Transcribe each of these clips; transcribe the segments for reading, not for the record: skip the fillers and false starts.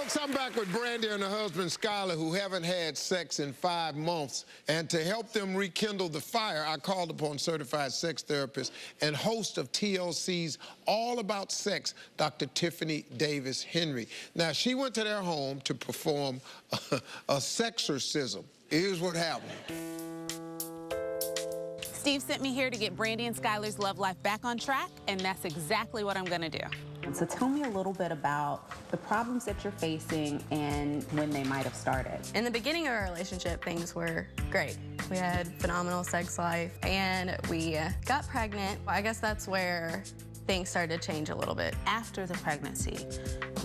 Folks, I'm back with Brandy and her husband, Skylar, who haven't had sex in 5 months. And to help them rekindle the fire, I called upon certified sex therapist and host of TLC's All About Sex, Dr. Tiffanie Davis Henry. Now, she went to their home to perform a sexorcism. Here's what happened. Steve sent me here to get Brandy and Skylar's love life back on track, and that's exactly what I'm gonna do. So tell me a little bit about the problems that you're facing and when they might have started. In the beginning of our relationship, things were great. We had phenomenal sex life, and we got pregnant. I guess that's where things started to change a little bit. After the pregnancy,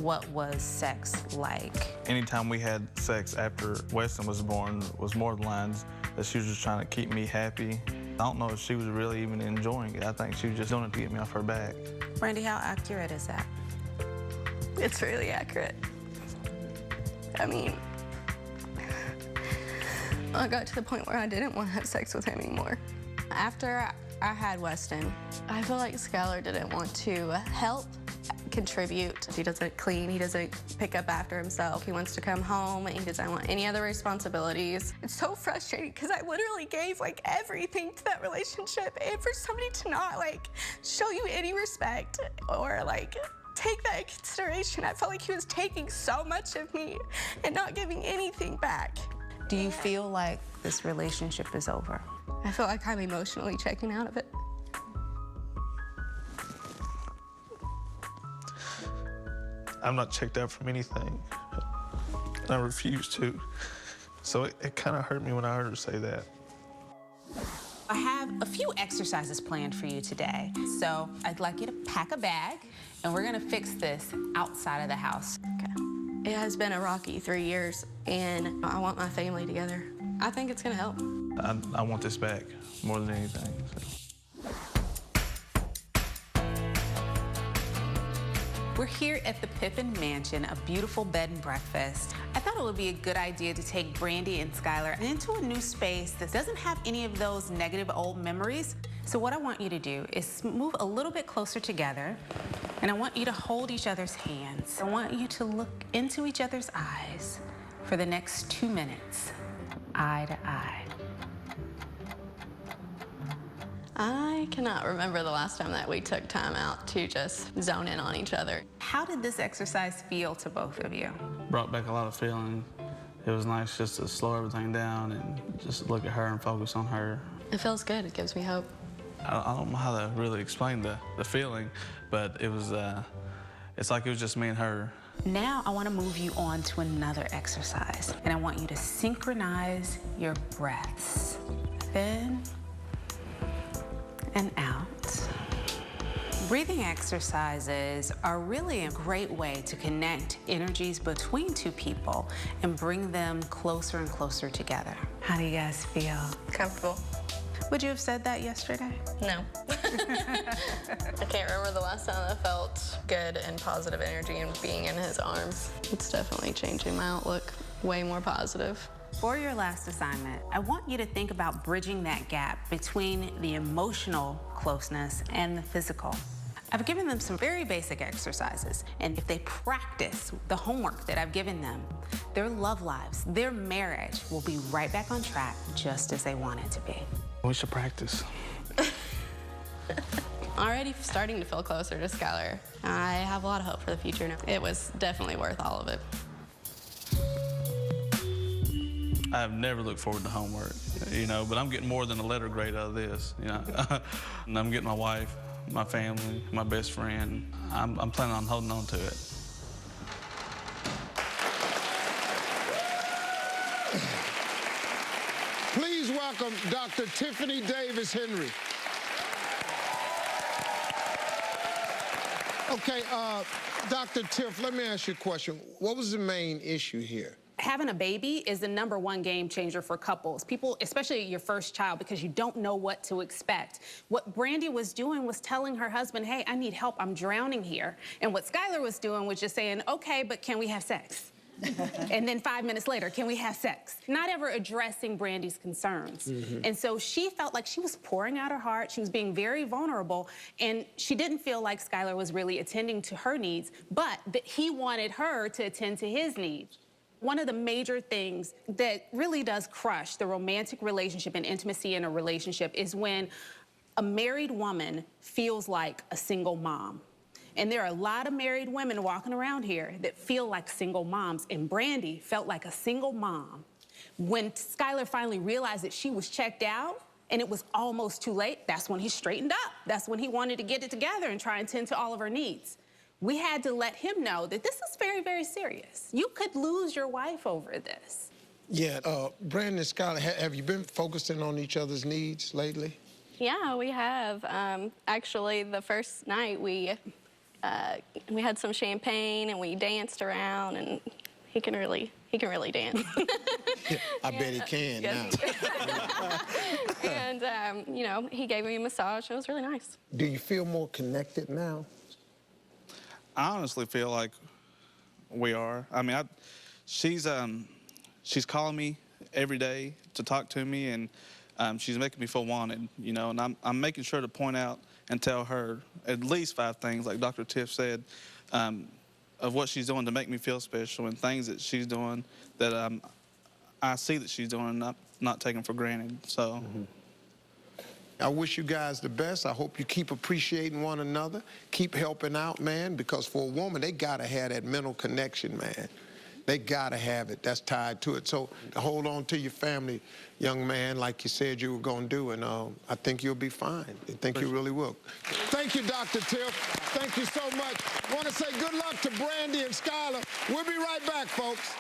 what was sex like? Anytime we had sex after Weston was born was more the lines that she was just trying to keep me happy. I don't know if she was really even enjoying it. I think she was just doing it to get me off her back. Brandy, how accurate is that? It's really accurate. I mean, I got to the point where I didn't want to have sex with him anymore. After I had Weston, I feel like Skylar didn't want to help contribute. He doesn't clean, he doesn't pick up after himself. He wants to come home and he doesn't want any other responsibilities. It's so frustrating because I literally gave like everything to that relationship, and for somebody to not like show you any respect or like take that in consideration, I felt like he was taking so much of me and not giving anything back. Do you feel like this relationship is over? I feel like I'm emotionally checking out of it. I'm not checked out from anything. I refuse to. So it kind of hurt me when I heard her say that. I have a few exercises planned for you today. So I'd like you to pack a bag, and we're gonna fix this outside of the house. Okay. It has been a rocky 3 years, and I want my family together. I think it's gonna help. I want this back more than anything. So. We're here at the Pippin Mansion, a beautiful bed and breakfast. I thought it would be a good idea to take Brandy and Skylar into a new space that doesn't have any of those negative old memories. So what I want you to do is move a little bit closer together, and I want you to hold each other's hands. I want you to look into each other's eyes for the next 2 minutes, eye to eye. I cannot remember the last time that we took time out to just zone in on each other. How did this exercise feel to both of you? Brought back a lot of feeling. It was nice just to slow everything down and just look at her and focus on her. It feels good. It gives me hope. I don't know how to really explain the feeling, but it was, it's like it was just me and her. Now I want to move you on to another exercise, and I want you to synchronize your breaths. In and out. Breathing exercises are really a great way to connect energies between two people and bring them closer and closer together. How do you guys feel? Comfortable. Would you have said that yesterday? No. I can't remember the last time I felt good and positive energy and being in his arms. It's definitely changing my outlook, way more positive. For your last assignment, I want you to think about bridging that gap between the emotional closeness and the physical. I've given them some very basic exercises, and if they practice the homework that I've given them, their love lives, their marriage will be right back on track just as they want it to be. We should practice. Already starting to feel closer to Skylar. I have a lot of hope for the future now. It was definitely worth all of it. I've never looked forward to homework, you know, but I'm getting more than a letter grade out of this, you know. And I'm getting my wife, my family, my best friend. I'm planning on holding on to it. Please welcome Dr. Tiffanie Davis Henry. Okay, Dr. Tiff, let me ask you a question. What was the main issue here? Having a baby is the #1 game changer for couples. People, especially your first child, because you don't know what to expect. What Brandy was doing was telling her husband, hey, I need help, I'm drowning here. And what Skylar was doing was just saying, okay, but can we have sex? And then 5 minutes later, can we have sex? Not ever addressing Brandy's concerns. And so she felt like she was pouring out her heart. She was being very vulnerable. And she didn't feel like Skylar was really attending to her needs, but that he wanted her to attend to his needs. One of the major things that really does crush the romantic relationship and intimacy in a relationship is when a married woman feels like a single mom. And there are a lot of married women walking around here that feel like single moms, and Brandy felt like a single mom. When Skylar finally realized that she was checked out and it was almost too late, that's when he straightened up. That's when he wanted to get it together and try and tend to all of her needs. We had to let him know that this is very, very serious. You could lose your wife over this. Yeah, Brandon and Skylar, have you been focusing on each other's needs lately? Yeah, we have. Actually, the first night we had some champagne and we danced around, and he can really dance. Yeah, I bet he can yes. now. And you know, he gave me a massage. It was really nice. Do you feel more connected now? I honestly feel like we are. I mean, she's calling me every day to talk to me, and she's making me feel wanted, you know, and I'm making sure to point out and tell her at least 5 things, like Dr. Tiff said, of what she's doing to make me feel special, and things that she's doing that I see that she's doing and not taking for granted. So. I wish you guys the best. I hope you keep appreciating one another, keep helping out, man, because for a woman, they gotta have that mental connection, man. They gotta have it. That's tied to it. So hold on to your family, young man, like you said you were gonna do, and I think you'll be fine. I think you really will. Thank you, Dr. Tiff. Thank you so much. Want to say good luck to Brandy and Skylar. We'll be right back, folks.